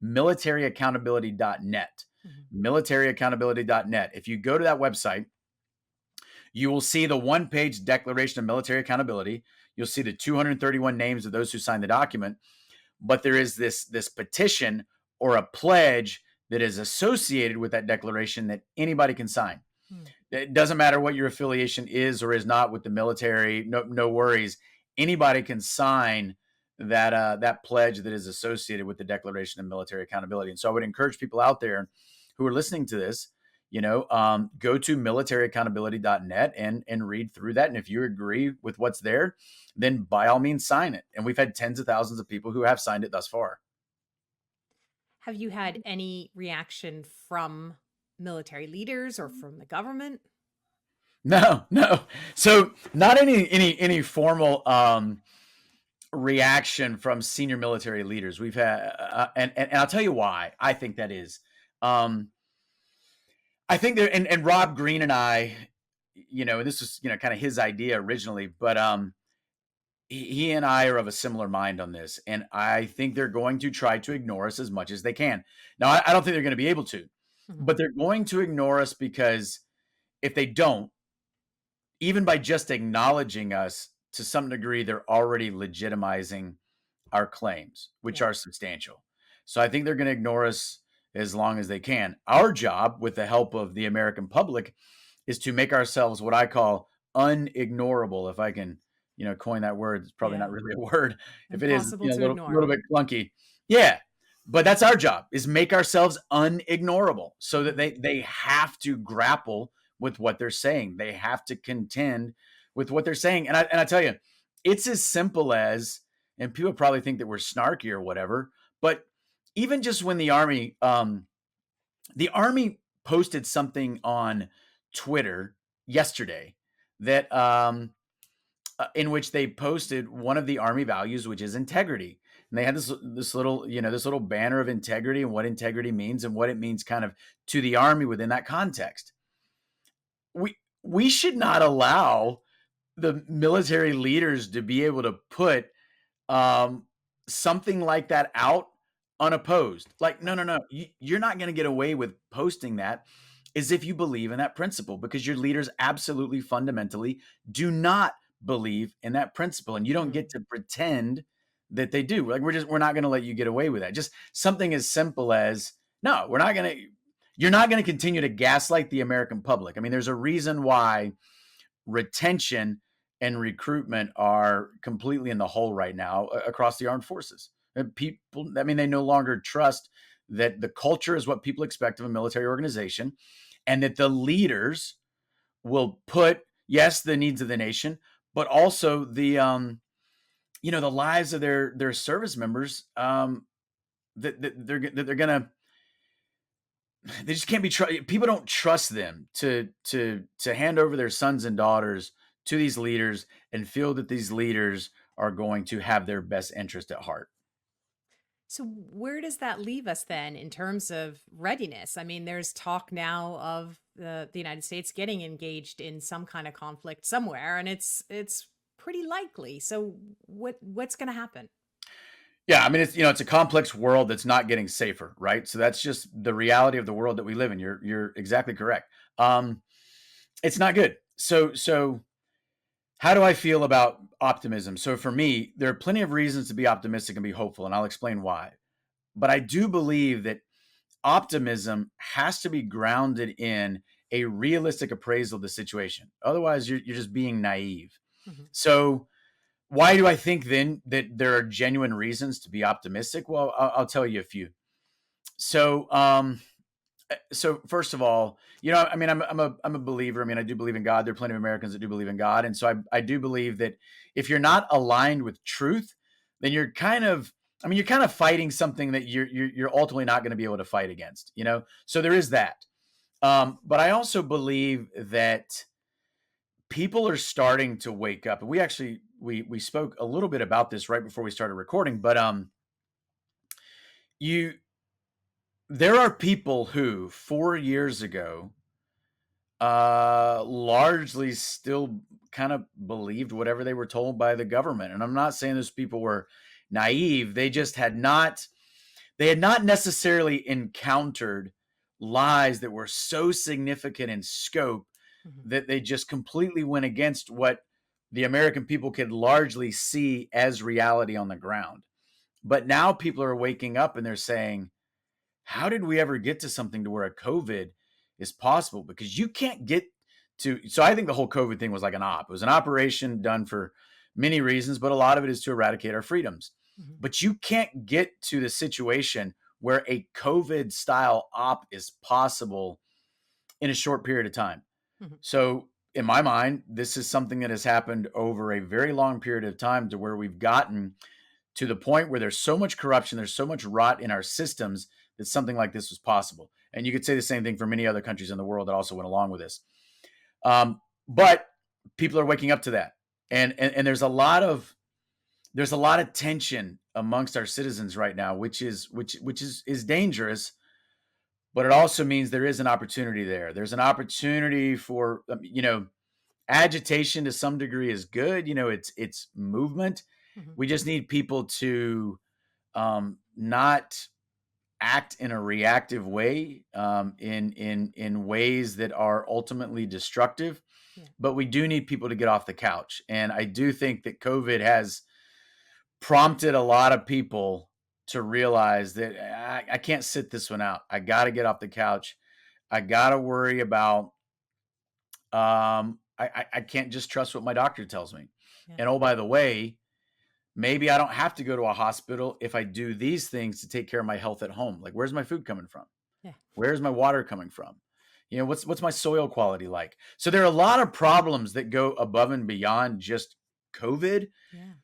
militaryaccountability.net. Mm-hmm. Militaryaccountability.net. If you go to that website, you will see the one-page Declaration of Military Accountability. You'll see the 231 names of those who signed the document. But there is this petition or a pledge that is associated with that declaration that anybody can sign. It doesn't matter what your affiliation is or is not with the military. No worries. Anybody can sign that pledge that is associated with the Declaration of Military Accountability. And so I would encourage people out there who are listening to this, go to militaryaccountability.net and read through that. And if you agree with what's there, then by all means sign it. And we've had tens of thousands of people who have signed it thus far. Have you had any reaction from military leaders or from the government? No. So not any formal reaction from senior military leaders. We've had, and I'll tell you why I think that is. I think there, and Rob Green and I, this was, kind of his idea originally, but he and I are of a similar mind on this. And I think they're going to try to ignore us as much as they can. Now, I don't think they're going to be able to. Mhm. but they're going to ignore us because if they don't, even by just acknowledging us to some degree, they're already legitimizing our claims, which Yeah. are substantial. So I think they're going to ignore us as long as they can. Our job, with the help of the American public, is to make ourselves what I call unignorable. If I can, coin that word, it's probably not Yeah. really a word. If it is, Impossible a to little ignore. bit clunky. Yeah. But that's our job, is make ourselves unignorable so that Mhm. they have to grapple with what they're saying. They have to contend with what they're saying. And I tell you, it's as simple as, and people probably think that we're snarky or whatever, but even just when the army posted something on Twitter yesterday that in which they posted one of the army values, which is integrity. And they had this little banner of integrity and what integrity means and what it means kind of to the army within that context. We should not allow the military leaders to be able to put um, something like that out unopposed. Like, no, Right. no, no, you're not going to get away with posting that as if you believe in that principle, because your leaders absolutely fundamentally do not believe in that principle. And you don't get Mhm. to pretend that they do. Like, we're not going to let you get away with that. Just something as simple as, no, you're not going to continue to gaslight the American public. I mean, there's a reason why retention and recruitment are completely in the hole right now across the armed forces. And people, I mean, they no longer trust that the culture is what people expect of a military organization, and that the leaders will put, yes, the needs of the nation, but also the lives of their service members, that they're gonna they just can't be people don't trust them to hand over their sons and daughters to these leaders and feel that these leaders are going to have their best interest at heart. So, where does that leave us then in terms of readiness? I mean, there's talk now of the United States getting engaged in some kind of conflict somewhere, and it's pretty likely. So, what's going to happen? Yeah, I mean, it's a complex world that's not getting safer, right? So that's just the reality of the world that we live in. You're exactly correct. It's not good. So how do I feel about optimism? So for me, there are plenty of reasons to be optimistic and be hopeful, and I'll explain why. But I do believe that optimism has to be grounded in a realistic appraisal of the situation. Otherwise, you're just being naive. Mhm. So, why do I think then that there are genuine reasons to be optimistic? Well, I'll tell you a few. So, so first of all, I mean, I'm a believer. I mean, I do believe in God. There are plenty of Americans that do believe in God, and so I do believe that if you're not aligned with truth, then you're kind of fighting something that you're ultimately not going to be able to fight against. So there is that. But I also believe that people are starting to wake up, and we spoke a little bit about this right before we started recording. But you there are people who 4 years ago largely still kind of believed whatever they were told by the government. And I'm not saying those people were naive. They had not necessarily encountered lies that were so significant in scope Mhm. that they just completely went against what the American people could largely see as reality on the ground. But now people are waking up and they're saying, how did we ever get to something to where a COVID is possible? Because you can't get to. So I think the whole COVID thing was like an op. It was an operation done for many reasons, but a lot of it is to eradicate our freedoms. Mhm. But you can't get to the situation where a COVID style op is possible in a short period of time. Mhm. So in my mind, this is something that has happened over a very long period of time, to where we've gotten to the point where there's so much corruption, there's so much rot in our systems, that something like this was possible. And you could say the same thing for many other countries in the world that also went along with this. But people are waking up to that, and there's a lot of tension amongst our citizens right now, which is dangerous. But it also means there is an opportunity there. There's an opportunity for agitation to some degree is good. It's movement. Mhm. We just need people to not act in a reactive way, in ways that are ultimately destructive. Yeah. But we do need people to get off the couch, and I do think that COVID has prompted a lot of people to realize that I can't sit this one out. I got to get off the couch. I got to worry about. I can't just trust what my doctor tells me. Yeah. And oh, by the way, maybe I don't have to go to a hospital if I do these things to take care of my health at home. Like, where's my food coming from? Yeah. Where's my water coming from? What's my soil quality like? So there are a lot of problems that go above and beyond just COVID. Yeah.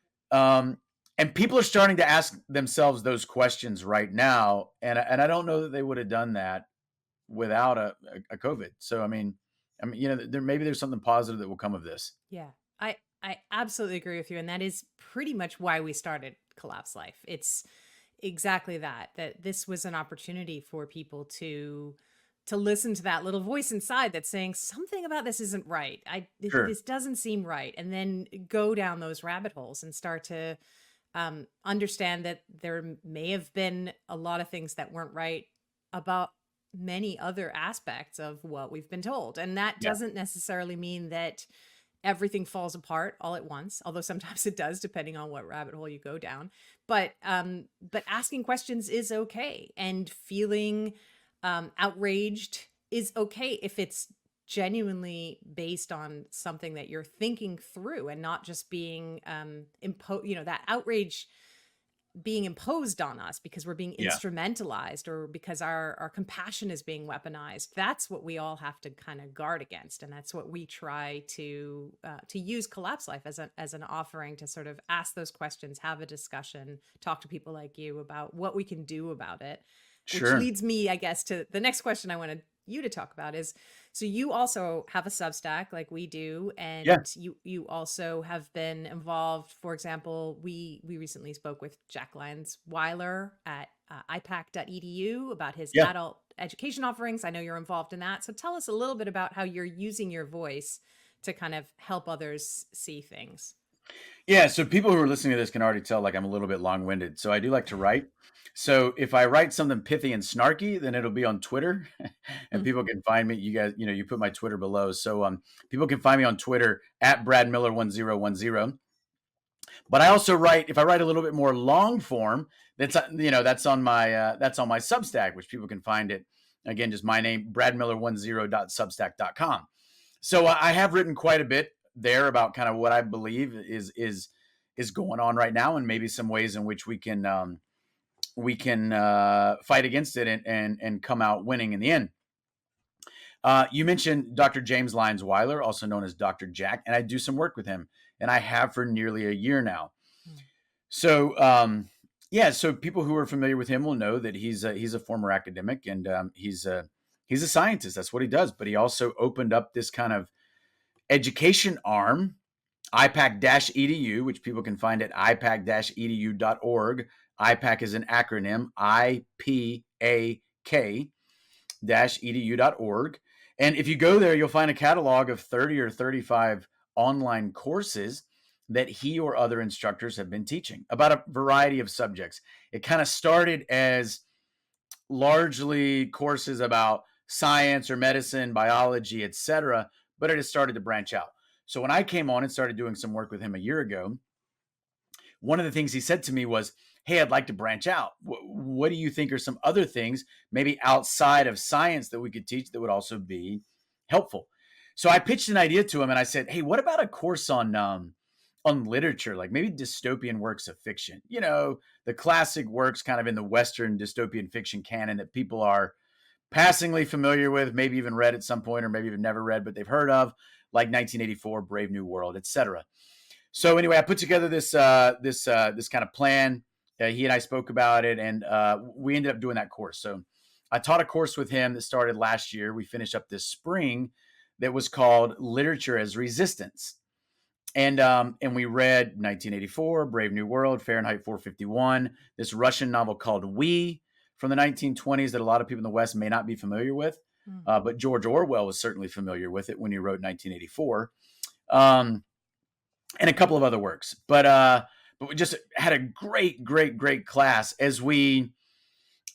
And people are starting to ask themselves those questions right now. And I don't know that they would have done that without a COVID. So, there's something positive that will come of this. Yeah. I absolutely agree with you. And that is pretty much why we started Collapse Life. It's exactly that this was an opportunity for people to listen to that little voice inside that's saying something about this isn't right. Sure. This doesn't seem right. And then go down those rabbit holes and start to understand that there may have been a lot of things that weren't right about many other aspects of what we've been told. And that Yeah. doesn't necessarily mean that everything falls apart all at once, although sometimes it does, depending on what rabbit hole you go down. But asking questions is okay, and feeling outraged is okay if it's genuinely based on something that you're thinking through, and not just being that outrage being imposed on us because we're being Yeah. instrumentalized, or because our compassion is being weaponized. That's what we all have to kind of guard against, and that's what we try to use Collapse Life as an offering to sort of ask those questions, have a discussion, talk to people like you about what we can do about it. Which Sure. leads me, I guess, to the next question I wanted you to talk about is, so you also have a Substack like we do, and Yeah. you also have been involved. For example, we recently spoke with Jack Lyons Weiler at IPAC.edu about his Yeah. adult education offerings. I know you're involved in that. So tell us a little bit about how you're using your voice to kind of help others see things. Yeah, so people who are listening to this can already tell, like, I'm a little bit long-winded. So I do like to write. So if I write something pithy and snarky, then it'll be on Twitter, and people can find me. You guys, you put my Twitter below. So people can find me on Twitter at BradMiller1010. But I also write, if I write a little bit more long form, that's on my Substack, which people can find it, again, just my name, bradmiller10.substack.com. So I have written quite a bit there about kind of what I believe is going on right now, and maybe some ways in which we can fight against it and come out winning in the end. You mentioned Dr. James Lyons Weiler, also known as Dr. Jack, and I do some work with him, and I have for nearly a year now. So so people who are familiar with him will know that he's a former academic, and he's a scientist. That's what he does. But he also opened up this kind of education arm, IPAC-edu, which people can find at ipac-edu.org. IPAC is an acronym, IPAC-edu.org. And if you go there, you'll find a catalog of 30 or 35 online courses that he or other instructors have been teaching about a variety of subjects. It kind of started as largely courses about science or medicine, biology, etc., but it has started to branch out. So when I came on and started doing some work with him a year ago, one of the things he said to me was, hey, I'd like to branch out. What do you think are some other things maybe outside of science that we could teach that would also be helpful? So I pitched an idea to him, and I said, hey, what about a course on literature, like maybe dystopian works of fiction, the classic works kind of in the Western dystopian fiction canon that people are passingly familiar with, maybe even read at some point, or maybe even never read, but they've heard of, like 1984, Brave New World, etc. So anyway, I put together this kind of plan. He and I spoke about it, and we ended up doing that course. So I taught a course with him that started last year. We finished up this spring that was called Literature as Resistance. And we read 1984, Brave New World, Fahrenheit 451, this Russian novel called We from the 1920s that a lot of people in the West may not be familiar with. But George Orwell was certainly familiar with it when he wrote 1984. And a couple of other works. But we just had a great class as we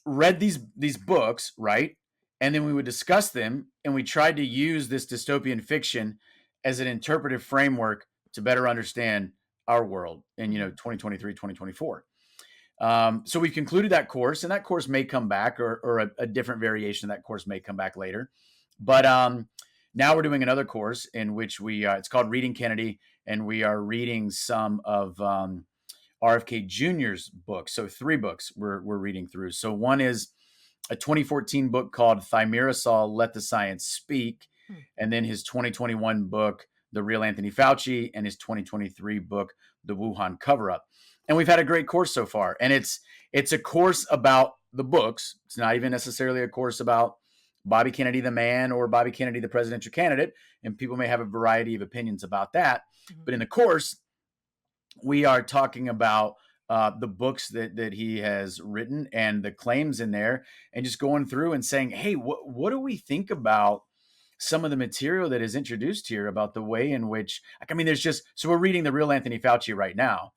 read these books, right? And then we would discuss them, and we tried to use this dystopian fiction as an interpretive framework to better understand our world in, Hmm. 2023, 2024. So we've concluded that course, and that course may come back, or a different variation of that course may come back later. But now we're doing another course in which it's called Reading Kennedy, and we are reading some of RFK Jr.'s books. So 3 books we're reading through. So one is a 2014 book called Thimerosal, Let the Science Speak, Hmm. and then his 2021 book, The Real Anthony Fauci, and his 2023 book, The Wuhan Coverup. And we've had a great course so far. And it's a course about the books. It's not even necessarily a course about Bobby Kennedy the man or Bobby Kennedy the presidential candidate. And people may have a variety of opinions about that. Hmm. But in the course, we are talking about the books that he has written and the claims in there, and just going through and saying, hey, what do we think about some of the material that is introduced here about the way in which, so we're reading The Real Anthony Fauci right now,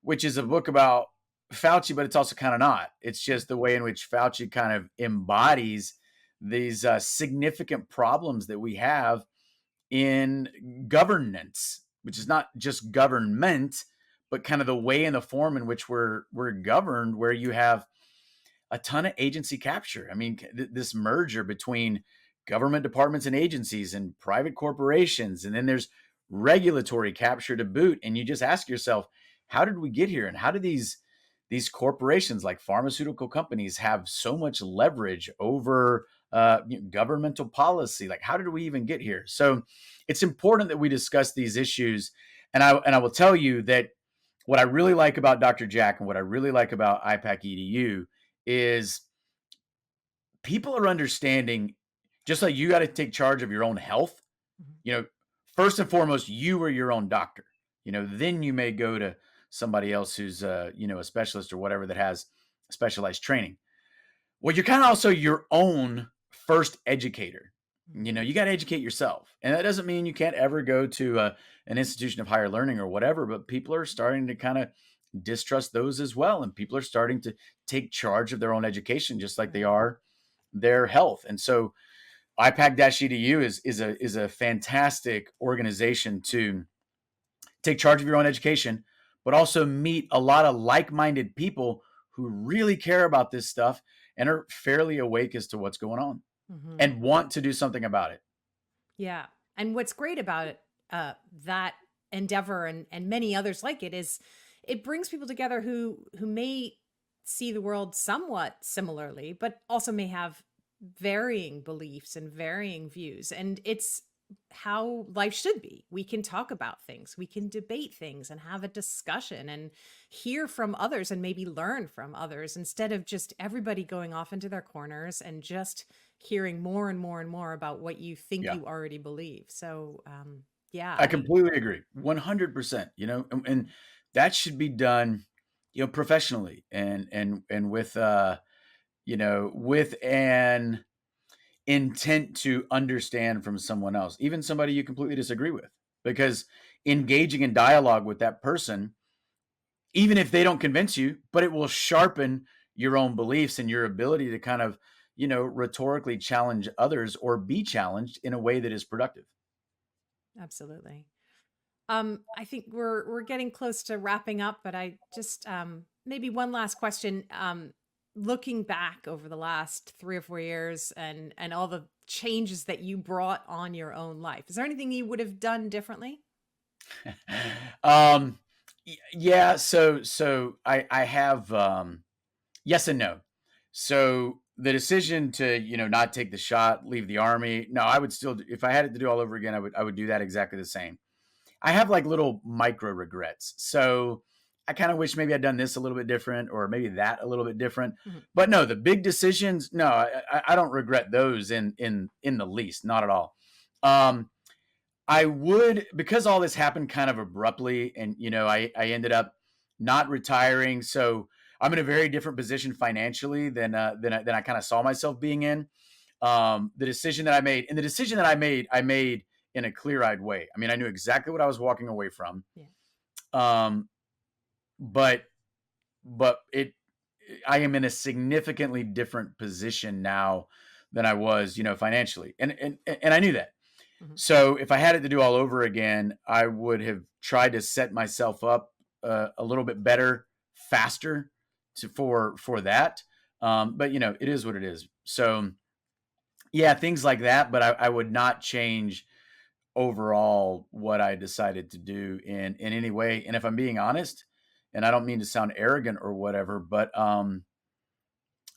which is a book about Fauci, but it's also kind of not. It's just the way in which Fauci kind of embodies these significant problems that we have in governance, which is not just government, but kind of the way and the form in which we're governed, where you have a ton of agency capture. I mean, this merger between government departments and agencies and private corporations, and then there's regulatory capture to boot. And you just ask yourself, how did we get here? And how do these corporations like pharmaceutical companies have so much leverage over governmental policy? Like, how did we even get here? So it's important that we discuss these issues. And I will tell you that what I really like about Dr. Jack and what I really like about IPAC EDU is people are understanding, just like you got to take charge of your own health. Hmm. You know, first and foremost, you are your own doctor. Then you may go to somebody else who's a specialist or whatever that has specialized training. Well, you're kind of also your own first educator. You got to educate yourself. And that doesn't mean you can't ever go to an institution of higher learning or whatever, but people are starting to kind of distrust those as well. And people are starting to take charge of their own education, just like they Right. are their health. And so IPAC-EDU is a fantastic organization to take charge of your own education, but also meet a lot of like-minded people who really care about this stuff and are fairly awake as to what's going on Hmm. and want to do something about it. Yeah. And what's great about it, that endeavor and many others like it, is it brings people together who may see the world somewhat similarly, but also may have varying beliefs and varying views. And it's how life should be. We can talk about things, we can debate things and have a discussion and hear from others and maybe learn from others, instead of just everybody going off into their corners and just hearing more and more and more about what you think Yeah, you already believe. So, yeah, I I mean, completely agree. 100%, and that should be done, professionally and with an intent to understand from someone else, even somebody you completely disagree with, because engaging in dialogue with that person, even if they don't convince you, but it will sharpen your own beliefs and your ability to kind of, rhetorically challenge others or be challenged in a way that is productive. absolutely. I think we're getting close to wrapping up, but I just maybe one last question. Looking back over the last 3 or 4 years and all the changes that you brought on your own life, is there anything you would have done differently? um, yeah. So I have, yes and no. So the decision to, not take the shot, leave the army. No, I would still, if I had it to do all over again, I would do that exactly the same. I have like little micro regrets. So I kind of wish maybe I'd done this a little bit different, or maybe that a little bit different. Mhm. But no, the big decisions, no, I don't regret those in the least, not at all. Um, I would, because all this happened kind of abruptly, and I ended up not retiring, so I'm in a very different position financially than I kind of saw myself being in. The decision that I made, and the decision that I made in a clear-eyed way. I mean, I knew exactly what I was walking away from. Yeah. Um, but but I am in a significantly different position now than I was, financially. And I knew that. Mhm. So if I had it to do all over again, I would have tried to set myself up a little bit better, faster for that. But it is what it is. So yeah, things like that. But I would not change overall what I decided to do in any way. And if I'm being honest, and I don't mean to sound arrogant or whatever, but I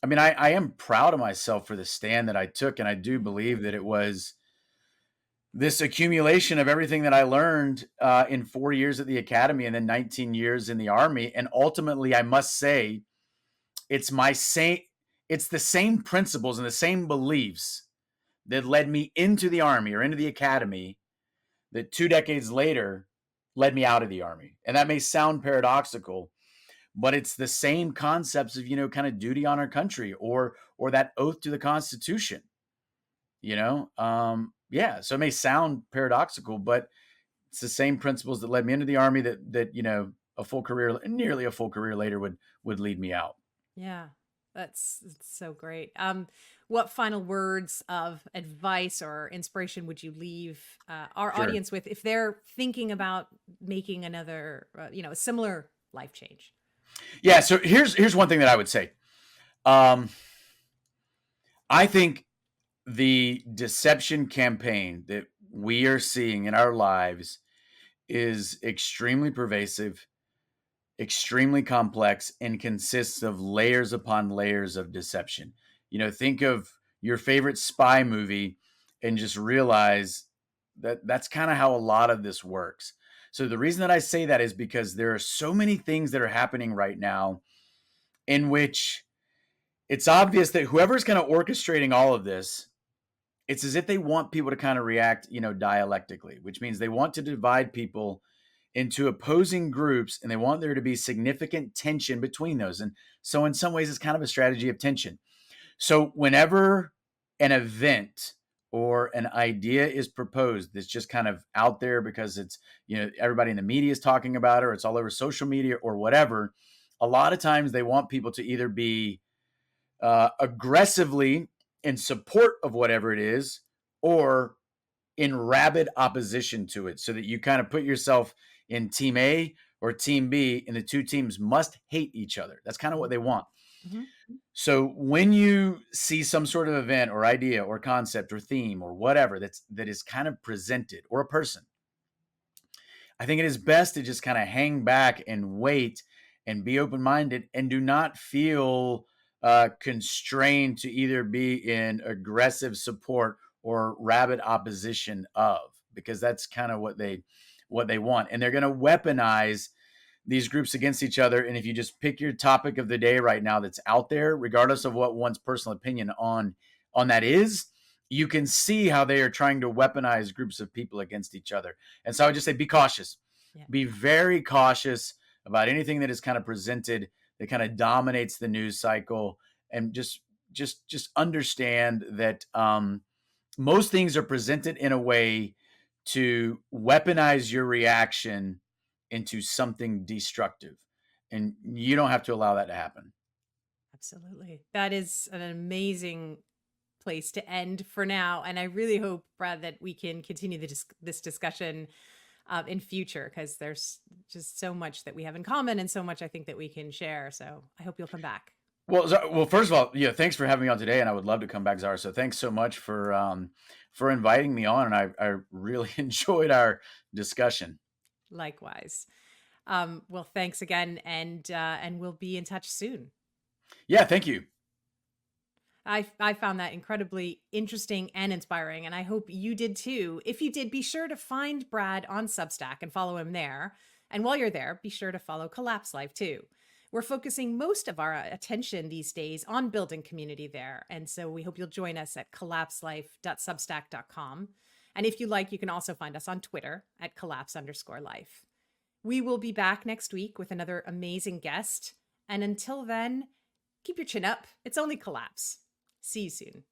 mean, I am proud of myself for the stand that I took, and I do Yeah. believe that it was this accumulation of everything that I learned in 4 years at the academy and then 19 years in the army. And ultimately, I must say, it's my same. It's the same principles and the same beliefs that led me into the army or into the academy that 2 decades later led me out of the army. And that may sound paradoxical, but it's the same concepts of, kind of duty on our country or that oath to the Constitution. Yeah. So it may sound paradoxical, but it's the same principles that led me into the army that nearly a full career later would lead me out. Yeah, that's so great. What final words of advice or inspiration would you leave our Sure. audience with if they're thinking about making another, a similar life change? Yeah. So here's one thing that I would say. Um, I think the deception campaign that we are seeing in our lives is extremely pervasive, extremely complex, and consists of layers upon layers of deception. Think of your favorite spy movie and just realize that that's kind of how a lot of this works. So the reason that I say that is because there are so many things that are happening right now in which it's obvious that whoever's kind of orchestrating all of this, it's as if they want people to kind of react, dialectically, which means they want to divide people into opposing groups and they want there to be significant tension between those. And so, in some ways, it's kind of a strategy of tension. So, whenever an event or an idea is proposed that's just kind of out there because it's, everybody in the media is talking about it or it's all over social media or whatever, a lot of times they want people to either be aggressively in support of whatever it is or in rabid opposition to it so that you kind of put yourself in team A or team B and the two teams must hate each other. That's kind of what Mhm. they want. Mhm. So when you see some sort of event or idea or concept or theme or whatever that is kind of presented or a person, I think it is best to just kind of hang back and wait and be open minded and do not feel constrained to either be in aggressive support or rabid opposition of, because that's kind of what they want, and they're going to weaponize these groups against each other. And if you just pick your topic of the day right now that's out there, regardless of what one's personal opinion on that is, you can see how they are trying to weaponize groups of people against each other. And so I would just say be cautious. Yeah. Be very cautious about anything that is kind of presented that kind of dominates the news cycle, and just understand that most things are presented in a way to weaponize your reaction into something destructive. And you don't have to allow that to happen. Absolutely. That is an amazing place to end for now. And I really hope, Brad, that we can continue this discussion in future because there's just so much that we have in common and so much I think that we can share. So I hope you'll come back. Well, first of all, yeah, thanks for having me on today, and I would love to come back, Zara. So thanks so much for inviting me on, and I really enjoyed our discussion. Likewise. Well, thanks again, and we'll be in touch soon. Yeah, thank you. I found that incredibly interesting and inspiring, and I hope you did too. If you did, be sure to find Brad on Substack and follow him there. And while you're there, be sure to follow Collapse Life too. We're focusing most of our attention these days on building community there, and so we hope you'll join us at collapselife.substack.com. And if you like, you can also find us on Twitter at collapse_life. We will be back next week with another amazing guest. And until then, keep your chin up. It's only collapse. See you soon.